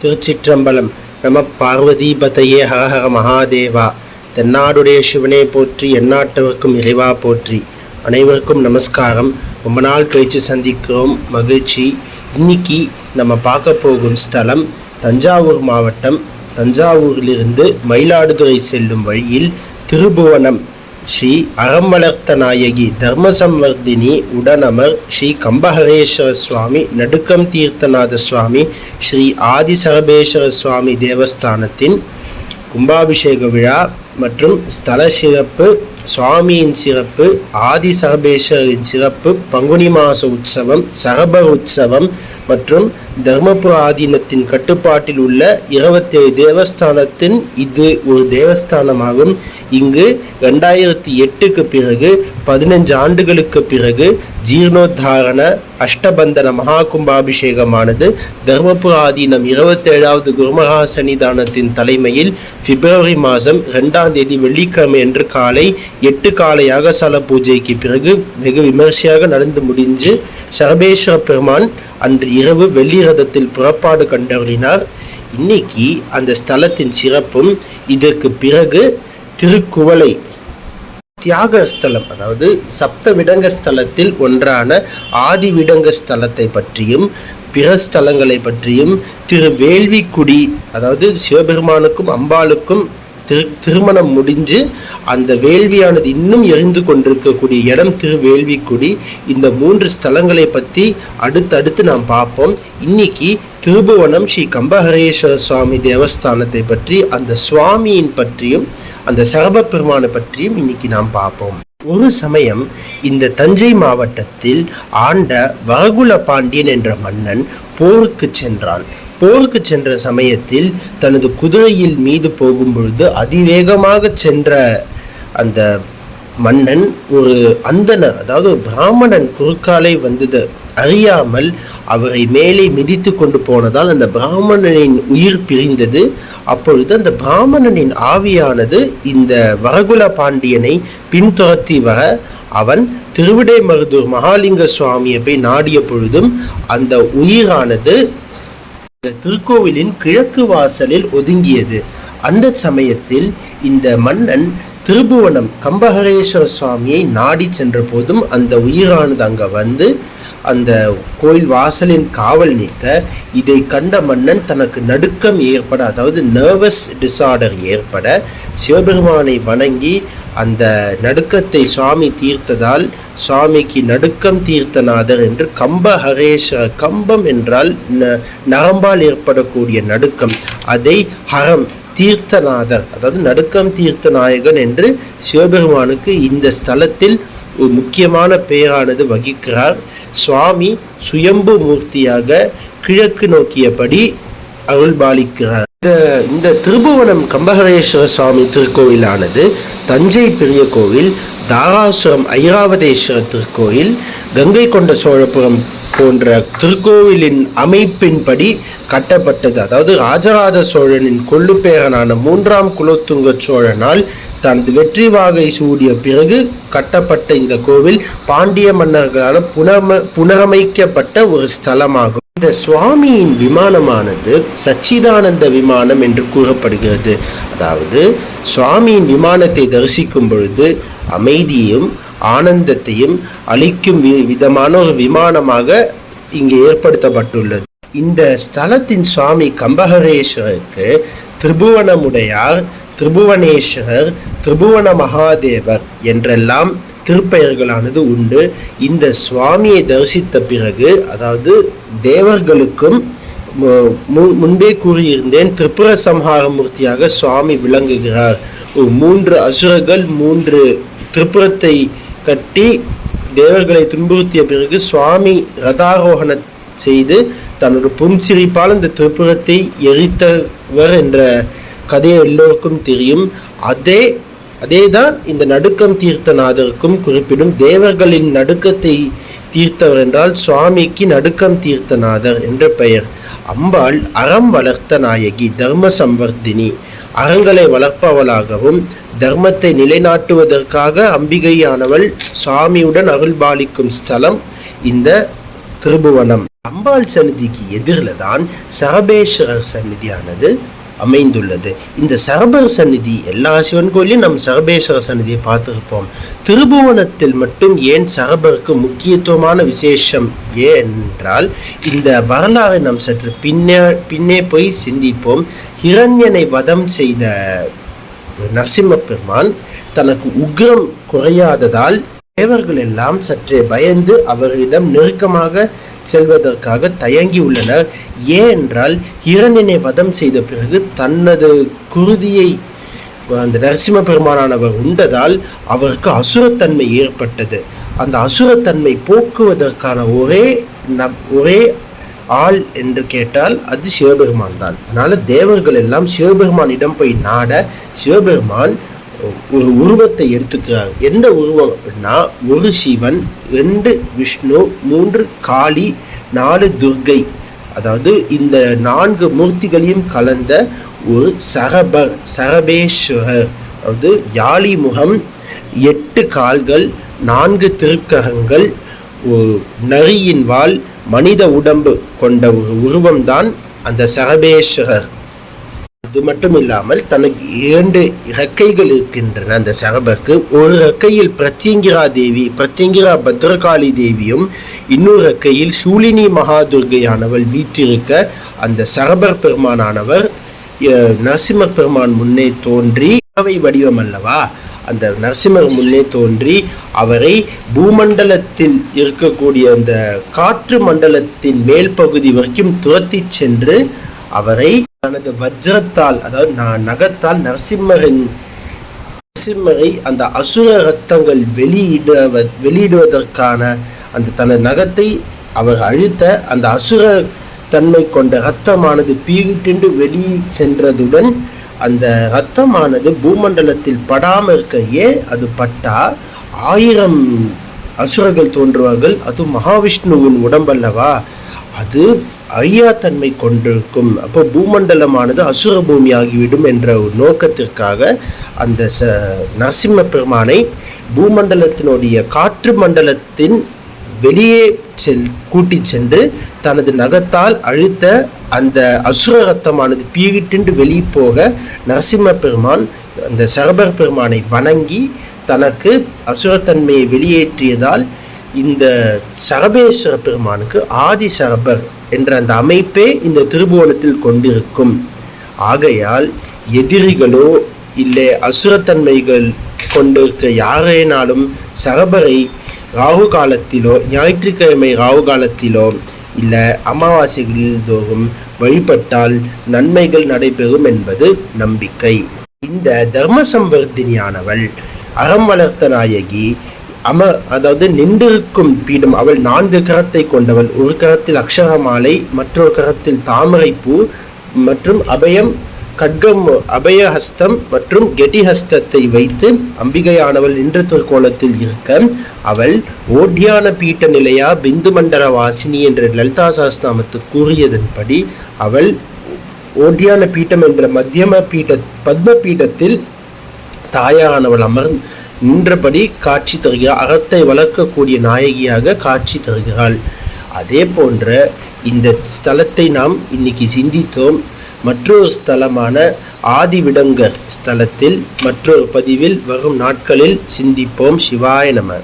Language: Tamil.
திருச்சிற்றம்பலம். நம பார்வதி பதையே ஹரஹர மகாதேவா. தென்னாடுடைய சிவனே போற்றி, எந்நாட்டவர்க்கும் இறைவா போற்றி. அனைவருக்கும் நமஸ்காரம். ரொம்ப நாள் கழித்து சந்திக்கிறோம், மகிழ்ச்சி. இன்னைக்கு நம்ம பார்க்க போகும் ஸ்தலம் தஞ்சாவூர் மாவட்டம். தஞ்சாவூரிலிருந்து மயிலாடுதுறை செல்லும் வழியில் திருபுவனம் ஸ்ரீ அறம்வளர்த்த நாயகி தர்மசம்வர்தினி உடனமர் ஸ்ரீ கம்பஹரேஸ்வர சுவாமி, நடுக்கம் தீர்த்தநாத சுவாமி, ஸ்ரீ ஆதிசரபேஸ்வர சுவாமி தேவஸ்தானத்தின் கும்பாபிஷேக விழா மற்றும் ஸ்தல சிறப்பு, சுவாமியின் சிறப்பு, ஆதிசரபேஸ்வரின் சிறப்பு, பங்குனி மாச உற்சவம், சரபர் உற்சவம் மற்றும் தர்மபுர ஆதீனத்தின் கட்டுப்பாட்டில் உள்ள 27 தேவஸ்தானத்தின் இது ஒரு தேவஸ்தானமாகும். இங்கு 2008க்கு பிறகு 15 ஆண்டுகளுக்கு பிறகு ஜீர்ணோத்தாரண அஷ்டபந்தன மகா கும்பாபிஷேகமானது தர்மபுர ஆதீனம் 27வது குருமகா சன்னிதானத்தின் தலைமையில் பிப்ரவரி மாதம் 2ஆம் தேதி வெள்ளிக்கிழமை அன்று காலை 8 கால யாகசால பூஜைக்கு பிறகு வெகு விமர்சையாக நடந்து முடிஞ்சு சரபேஸ்வர பெருமான் அன்று இரவு வெள்ளி ரதத்தில் புறப்பாடு கண்டறினார். இன்னைக்கு அந்த ஸ்தலத்தின் சிறப்பும், இதற்கு பிறகு திருக்குவளை தியாக ஸ்தலம், அதாவது சப்த விடங்க ஸ்தலத்தில் ஒன்றான ஆதி விடங்க ஸ்தலத்தை பற்றியும் பிற ஸ்தலங்களை பற்றியும், திருவேள்விக்குடி, அதாவது சிவபெருமானுக்கும் அம்பாளுக்கும் திருமணம் முடிஞ்சு அந்த வேள்வியானது இன்னும் எரிந்து கொண்டிருக்கக்கூடிய இடம் திருவேள்விக்குடி. இந்த 3 ஸ்தலங்களை பற்றி அடுத்தடுத்து நாம் பார்ப்போம். இன்னைக்கு திருபுவனம் ஸ்ரீ கம்பஹரேஸ்வர சுவாமி தேவஸ்தானத்தை பற்றி, அந்த சுவாமியின் பற்றியும் அந்த சரப பெருமானை பற்றியும் இன்னைக்கு நாம் பார்ப்போம். ஒரு சமயம் இந்த தஞ்சை மாவட்டத்தில் ஆண்ட வரகுல பாண்டியன் என்ற மன்னன் போருக்கு சென்றான். போருக்கு சென்ற சமயத்தில் தனது குதிரையில் மீது போகும் பொழுது அதிவேகமாக சென்ற அந்த மன்னன் ஒரு அந்தணர், அதாவது பிராமணன் குறுக்காலை வந்தது அறியாமல் அவரை மேலே மிதித்து கொண்டு போனதால் அந்த பிராமணனின் உயிர் பிரிந்தது. அப்பொழுது அந்த பிராமணனின் ஆவியானது இந்த வரகுல பாண்டியனை பின்துரத்தி வர அவன் திருவிடைமருதூர் மகாலிங்க சுவாமியை போய் நாடிய பொழுதும் அந்த உயிரானது இந்த திருக்கோவிலின் கிழக்கு வாசலில் ஒதுங்கியது. அந்த சமயத்தில் இந்த மன்னன் திருபுவனம் கம்பஹரேஸ்வர சுவாமியை நாடி சென்ற போதும் அந்த உயிரானது அங்கே வந்து அந்த கோயில் வாசலின் காவல் நீக்க, இதை கண்ட மன்னன் தனக்கு நடுக்கம் ஏற்பட, அதாவது நர்வஸ் டிசார்டர் ஏற்பட சிவபெருமானை வணங்கி அந்த நடுக்கத்தை சுவாமி தீர்த்ததால் சுவாமிக்கு நடுக்கம் தீர்த்தநாதர் என்று கம்பஹரேஸ்வர, கம்பம் என்றால் நரம்பால் ஏற்படக்கூடிய நடுக்கம், அதை ஹரம் தீர்த்தநாதர், அதாவது நடுக்கம் தீர்த்தநாயகன் என்று சிவபெருமானுக்கு இந்த ஸ்தலத்தில் ஒரு முக்கியமான பெயரானது வகிக்கிறார். சுவாமி சுயம்பு மூர்த்தியாக கிழக்கு நோக்கியபடி அருள்பாலிக்கிறார். இந்த திருபுவனம் கம்பஹரேஸ்வர சுவாமி திருக்கோயிலானது தஞ்சை பெரிய கோவில், தாராசுரம் ஐராவதேஸ்வரர் திருக்கோயில், கங்கை கொண்ட சோழபுரம் போன்ற திருக்கோவிலின் அமைப்பின்படி கட்டப்பட்டது. அதாவது ராஜராஜ சோழனின் கொள்ளுப்பேரனான 3ஆம் குலோத்துங்க சோழனால் தனது வெற்றி வாகை சூடிய பிறகு கட்டப்பட்ட இந்த கோவில் பாண்டிய மன்னர்களால் புனரமைக்கப்பட்ட ஒரு ஸ்தலமாகும். இந்த சுவாமியின் விமானமானது சச்சிதானந்த விமானம் என்று கூறப்படுகிறது. அதாவது சுவாமியின் விமானத்தை தரிசிக்கும் பொழுது அமைதியையும் ஆனந்தத்தையும் அளிக்கும் விதமான ஒரு விமானமாக இங்கே ஏற்படுத்தப்பட்டுள்ளது. இந்த ஸ்தலத்தின் சுவாமி கம்பஹரேஸ்வரருக்கு திரிபுவனமுடையார், திரிபுவனேஸ்வரர், திரிபுவன மகாதேவர் என்றெல்லாம் திருப்பெயர்களானது உண்டு. இந்த சுவாமியை தரிசித்த பிறகு, அதாவது தேவர்களுக்கும் முன்பே கூறியிருந்தேன், திரிபுர சம்ஹார மூர்த்தியாக சுவாமி விளங்குகிறார். 3 அசுரர்கள் 3 திரிபுரத்தை கட்டி தேவர்களை துன்புறுத்திய பிறகு சுவாமி ரதாரோகணம் செய்து தன்னோட புன்சிரிப்பால் இந்த திரிபுரத்தை எரித்தவர் என்ற கதையை எல்லோருக்கும் தெரியும். அதேதான் இந்த நடுக்கம் தீர்த்தநாதருக்கும் குறிப்பிடும். தேவர்களின் நடுக்கத்தை தீர்த்தவர் என்றால் சுவாமிக்கு நடுக்கம் தீர்த்தநாதர் என்ற பெயர். அம்பாள் அறம் வளர்த்த நாயகி, தர்ம சம்வர்தினி, அறங்களை வளர்ப்பவளாகவும் தர்மத்தை நிலைநாட்டுவதற்காக அம்பிகையானவள் சுவாமியுடன் அருள்பாலிக்கும் ஸ்தலம் இந்த திருபுவனம். அம்பாள் சந்நிதிக்கு எதிரில் தான் சரபேஸ்வரர் சந்நிதியானது அமைந்துள்ளது. இந்த சரபர் சந்நிதி எல்லா சிவன் கோயிலையும் நம்ம சரபேஸ்வரர் சந்நிதியை பார்த்துருப்போம். திருபுவனத்தில் மட்டும் ஏன் சரபருக்கு முக்கியத்துவமான விசேஷம் என்றால், இந்த வரலாறு நாம் சற்று பின்னே போய் சிந்திப்போம். ஹிரண்யனை வதம் செய்த நரசிம்ம பெருமான் தனக்கு உக்ரம் குறையாததால் தேவர்கள் எல்லாம் சற்றே பயந்து அவரிடம் நெருக்கமாக செல்வதற்காக தயங்கி உள்ளனர். ஏனென்றால் ஹிரண்யனை வதம் செய்த பிறகு தனது குருதியை அந்த நரசிம்ம பெருமானானவர் உண்டதால் அவருக்கு அசுரத்தன்மை ஏற்பட்டது. அந்த அசுரத்தன்மை போக்குவதற்கான ஒரே ஆள் என்று கேட்டால் அது சிவபெருமான் தான். அதனால தேவர்கள் எல்லாம் சிவபெருமானிடம் போய் நாட சிவபெருமான் ஒரு உருவத்தை எடுத்துக்கிறார். எந்த உருவம் அப்படின்னா, ஒரு சிவன், 2 விஷ்ணு, 3 காளி, 4 துர்கை, அதாவது இந்த 4 மூர்த்திகளையும் கலந்த ஒரு சரபேஸ்வரர், அதாவது யாழி முகம், 8 கால்கள், 4 திருக்கரங்கள், ஒரு நரியின் வால், மனித உடம்பு கொண்ட ஒரு உருவம்தான் அந்த சரபேஸ்வரர். அது மட்டும் இல்லாமல் தனக்கு 2 இறக்கைகள் இருக்கின்றன. அந்த சரபருக்கு ஒரு இறக்கையில் பிரத்யங்கிரா பத்ரகாளி தேவியும், இன்னொரு இறக்கையில் சூலினி மகாதுர்கையானவள் வீற்றிருக்க அந்த சரபர் பெருமானானவர் நரசிம்ம பெருமான் முன்னே தோன்றி, பறவை வடிவம் அல்லவா, அந்த நரசிம்மர் முன்னே தோன்றி அவரை பூமண்டலத்தில் இருக்கக்கூடிய அந்த காற்று மண்டலத்தின் மேல் பகுதி வரைக்கும் துரத்தி சென்று அவரை தனது வஜ்ரத்தால், அதாவது நகத்தால் நரசிம்மரை அந்த அசுர ரத்தங்கள் வெளியிடுவதற்கான அந்த தனது நகத்தை அவர் அழித்த அந்த அசுர தன்மை கொண்ட இரத்தமானது பீகிட்டு வெளியே சென்றதுடன் அந்த இரத்தமானது பூமண்டலத்தில் படாமல் இருக்க, ஏன் அது பட்டா 1000 அசுரர்கள் தோன்றுவார்கள். அது மகாவிஷ்ணுவின் உடம்பல்லவா, அது அழியாத்தன்மை கொண்டிருக்கும். அப்போ பூமண்டலமானது அசுர பூமி ஆகிவிடும் என்ற ஒரு நோக்கத்திற்காக அந்த நரசிம்ம பெருமானை பூமண்டலத்தினுடைய காற்று மண்டலத்தின் வெளியே கூட்டி சென்று தனது நகத்தால் அழித்த அந்த அசுர ரத்தமானது பீகிட்டு வெளியே போக நரசிம்ம பெருமான் அந்த சரபர் பெருமானை வணங்கி தனக்கு அசுரத்தன்மையை வெளியேற்றியதால் இந்த சரபேஸ்வர பெருமானுக்கு ஆதி சரபர் என்ற அந்த அமைப்பே இந்த திருபுவனத்தில் கொண்டிருக்கும். ஆகையால் எதிரிகளோ இல்லை அசுரத்தன்மைகள் கொண்டிருக்க யாரேனாலும் சரபரை ராகு காலத்திலோ, ஞாயிற்றுக்கிழமை ராகு காலத்திலோ இல்லை அமாவாசைகளில் தோறும் வழிபட்டால் நன்மைகள் நடைபெறும் என்பது நம்பிக்கை. இந்த தர்ம சம்பர்தினியானவள் அறம் வளர்த்த நாயகி, அதாவது நின்றிருக்கும் பீடம். அவள் 4 கரத்தை கொண்டவள். ஒரு கரத்தில் அக்ஷரமாலை, மற்றொரு கரத்தில் தாமரைப்பூ மற்றும் அபயஹஸ்தம் மற்றும் கெட்டிஹஸ்தத்தை வைத்து அம்பிகையானவள் நின்ற திருக்கோலத்தில் இருக்க, அவள் ஓட்யான பீட்ட நிலையா பிந்து மண்டல வாசினி என்ற லலிதா சாஸ்திரநாமத்து கூறியதன்படி அவள் ஓட்யான பீட்டம் என்ற மத்தியம பத்ம பீட்டத்தில் தாயானவள் நின்றபடி காட்சி தருகிறாள். அறத்தை வளர்க்கக்கூடிய நாயகியாக காட்சி தருகிறாள். அதே போன்ற இந்த ஸ்தலத்தை நாம் இன்னைக்கு சிந்தித்தோம். மற்றொரு ஸ்தலமான ஆதிவிடங்கர் ஸ்தலத்தில் மற்றொரு பதிவில் வரும் நாட்களில் சிந்திப்போம். சிவாய நம.